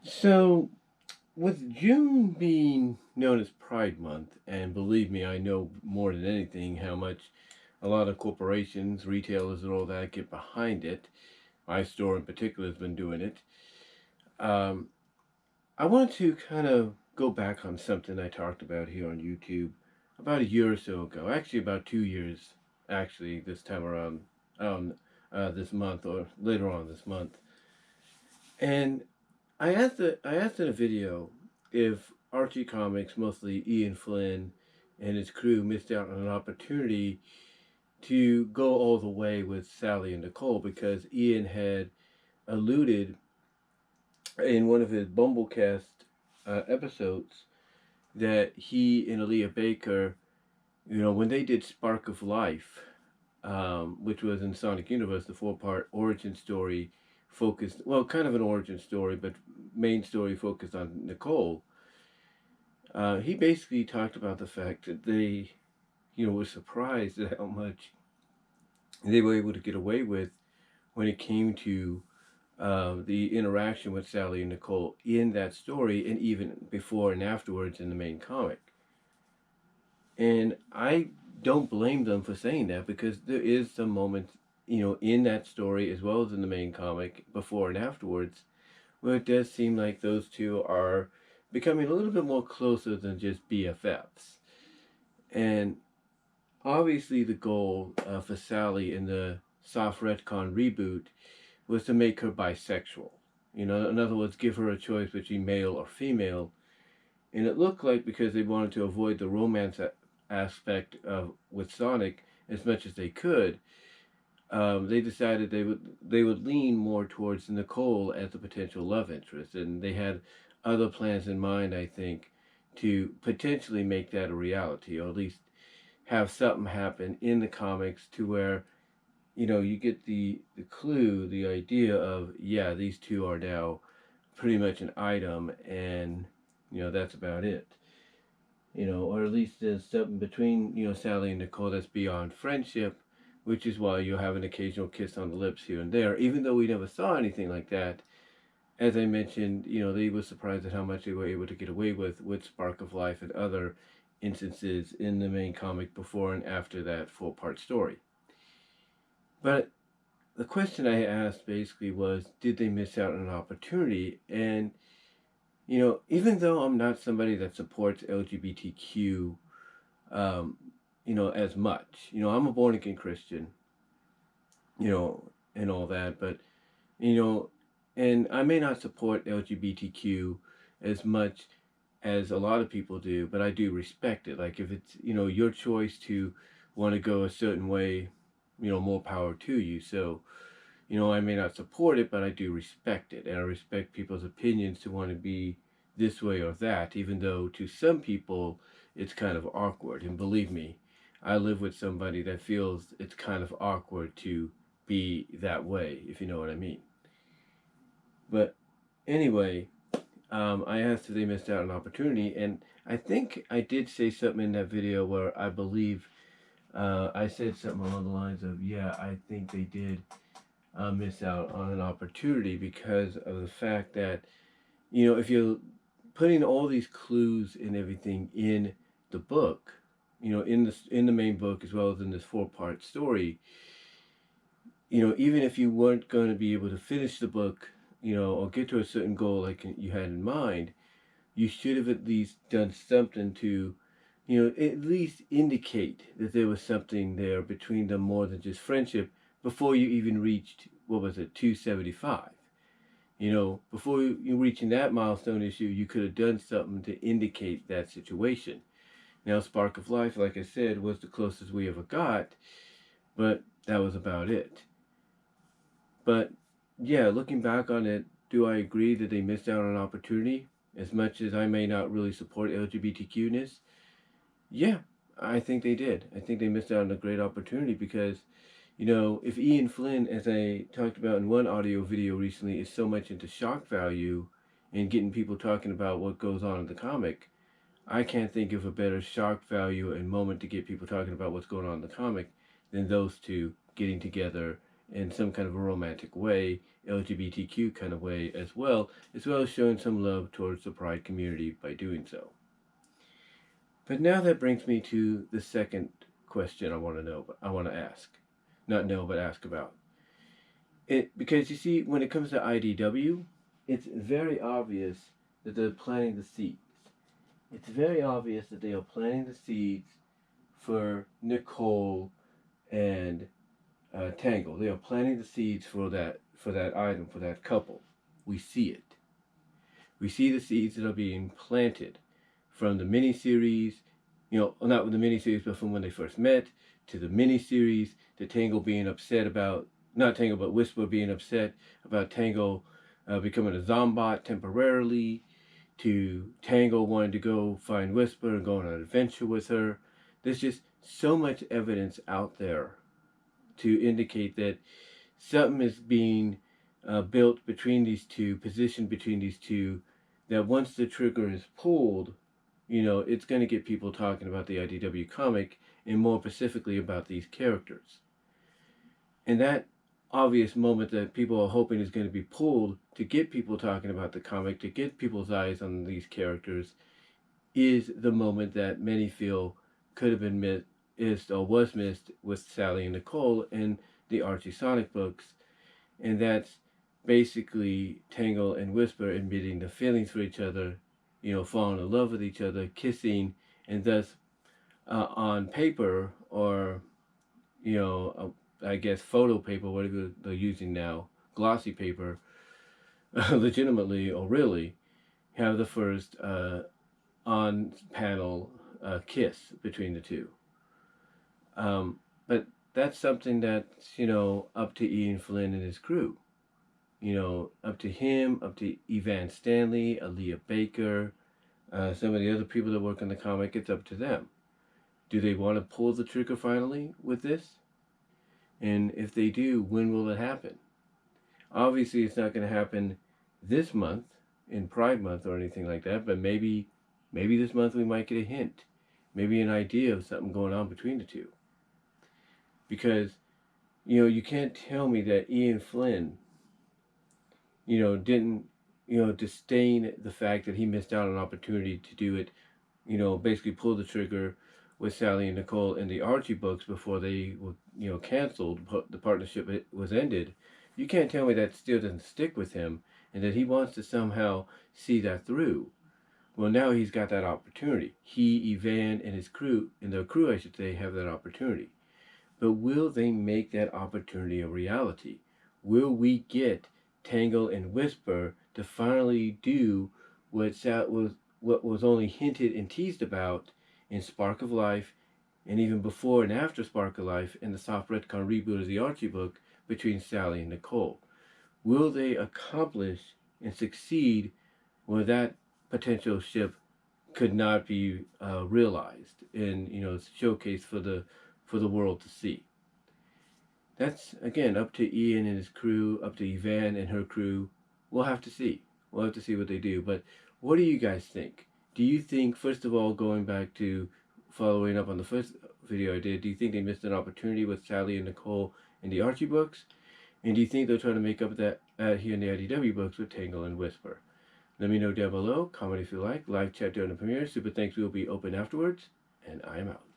So, with June being known as Pride Month, and believe me, I know more than anything how much a lot of corporations, retailers, and all that get behind it. My store in particular has been doing it. Um, I wanted to kind of go back on something I talked about here on YouTube about a year or so ago. Actually, about 2 years, actually, this time around, um, this month or later on this month. And I asked in a video if Archie Comics, mostly Ian Flynn and his crew, missed out on an opportunity to go all the way with Sally and Nicole because Ian had alluded in one of his Bumblecast episodes that he and Aaliyah Baker, when they did Spark of Life, which was in Sonic Universe, the four-part origin story focused, well, kind of an origin story, but main story focused on Nicole. He basically talked about the fact that they, were surprised at how much they were able to get away with when it came to the interaction with Sally and Nicole in that story, and even before and afterwards in the main comic. And I don't blame them for saying that because there is some moments, in that story as well as in the main comic, before and afterwards, where it does seem like those two are becoming a little bit more closer than just BFFs. And obviously, the goal for Sally in the soft retcon reboot was to make her bisexual. In other words, give her a choice between male or female. And it looked like because they wanted to avoid the romance aspect of with Sonic as much as they could, they decided they would lean more towards Nicole as a potential love interest, and they had other plans in mind, I think, to potentially make that a reality, or at least have something happen in the comics to where you get the clue, the idea of, yeah, these two are now pretty much an item, and that's about it. Or at least there's something between Sally and Nicole that's beyond friendship, which is why you'll have an occasional kiss on the lips here and there. Even though we never saw anything like that, as I mentioned, they were surprised at how much they were able to get away with Spark of Life and other instances in the main comic before and after that four-part story. But the question I asked basically was, did they miss out on an opportunity? And even though I'm not somebody that supports LGBTQ, um, as much, I'm a born again Christian, you know, and all that, but you know, and I may not support LGBTQ as much as a lot of people do, but I do respect it. Like if it's your choice to want to go a certain way, more power to you. So I may not support it, but I do respect it. And I respect people's opinions to want to be this way or that, even though to some people it's kind of awkward. And believe me, I live with somebody that feels it's kind of awkward to be that way, if you know what I mean. But anyway, I asked if they missed out on an opportunity, and I think I did say something in that video where I believe I said something along the lines of, yeah, I think they did miss out on an opportunity because of the fact that if you're putting all these clues and everything in the book, in the main book as well as in this four-part story, even if you weren't going to be able to finish the book, or get to a certain goal like you had in mind, you should have at least done something to at least indicate that there was something there between them more than just friendship before you even reached, what was it, 275. Before you reaching that milestone issue, you could have done something to indicate that situation. Now, Spark of Life, like I said, was the closest we ever got, but that was about it. But yeah, looking back on it, do I agree that they missed out on an opportunity? As much as I may not really support LGBTQness, yeah, I think they did. I think they missed out on a great opportunity because, if Ian Flynn, as I talked about in one audio video recently, is so much into shock value and getting people talking about what goes on in the comic, I can't think of a better shock value and moment to get people talking about what's going on in the comic than those two getting together in some kind of a romantic way, LGBTQ kind of way, as well as showing some love towards the Pride community by doing so. But now that brings me to the second question I want to ask. Not know, but ask about. Because you see, when it comes to IDW, it's very obvious that they're planting the seeds. It's very obvious that they are planting the seeds for Nicole and Tangle. They are planting the seeds for that item, for that couple. We see it. We see the seeds that are being planted from the miniseries, not with the miniseries, but from when they first met, to the miniseries, to Tangle being upset about, not Tangle, but Whisper being upset about Tangle becoming a zombot temporarily, to Tangle wanting to go find Whisper and go on an adventure with her. There's just so much evidence out there to indicate that something is being built between these two, positioned between these two, that once the trigger is pulled, it's going to get people talking about the IDW comic, and more specifically about these characters. And that obvious moment that people are hoping is going to be pulled to get people talking about the comic, to get people's eyes on these characters, is the moment that many feel could have been missed or was missed with Sally and Nicole in the Archie Sonic books. And that's basically Tangle and Whisper admitting the feelings for each other, falling in love with each other, kissing, and thus on paper, or I guess photo paper, whatever they're using now, glossy paper, legitimately or really, have the first on-panel kiss between the two. But that's something that's, up to Ian Flynn and his crew. Up to him, up to Evan Stanley, Aaliyah Baker, some of the other people that work on the comic. It's up to them. Do they want to pull the trigger finally with this? And if they do, when will it happen? Obviously, it's not going to happen this month, in Pride Month or anything like that, but maybe this month we might get a hint, maybe an idea of something going on between the two. Because, you can't tell me that Ian Flynn, didn't, disdain the fact that he missed out on an opportunity to do it, basically pull the trigger with Sally and Nicole in the Archie books before they were, canceled, the partnership was ended. You can't tell me that still doesn't stick with him and that he wants to somehow see that through. Well, now he's got that opportunity. He, Evan, and his crew, and their crew, I should say, have that opportunity. But will they make that opportunity a reality? Will we get Tangle and Whisper to finally do what was only hinted and teased about in Spark of Life, and even before and after Spark of Life in the soft retcon reboot of the Archie book between Sally and Nicole? Will they accomplish and succeed where that potential ship could not be realized and showcased for the world to see? That's again up to Ian and his crew, up to Evan and her crew. We'll have to see. We'll have to see what they do. But what do you guys think? Do you think, first of all, going back to following up on the first video I did, do you think they missed an opportunity with Sally and Nicole in the Archie books? And do you think they'll try to make up that here in the IDW books with Tangle and Whisper? Let me know down below. Comment if you like. Live chat during the premiere. Super thanks will be open afterwards. And I am out.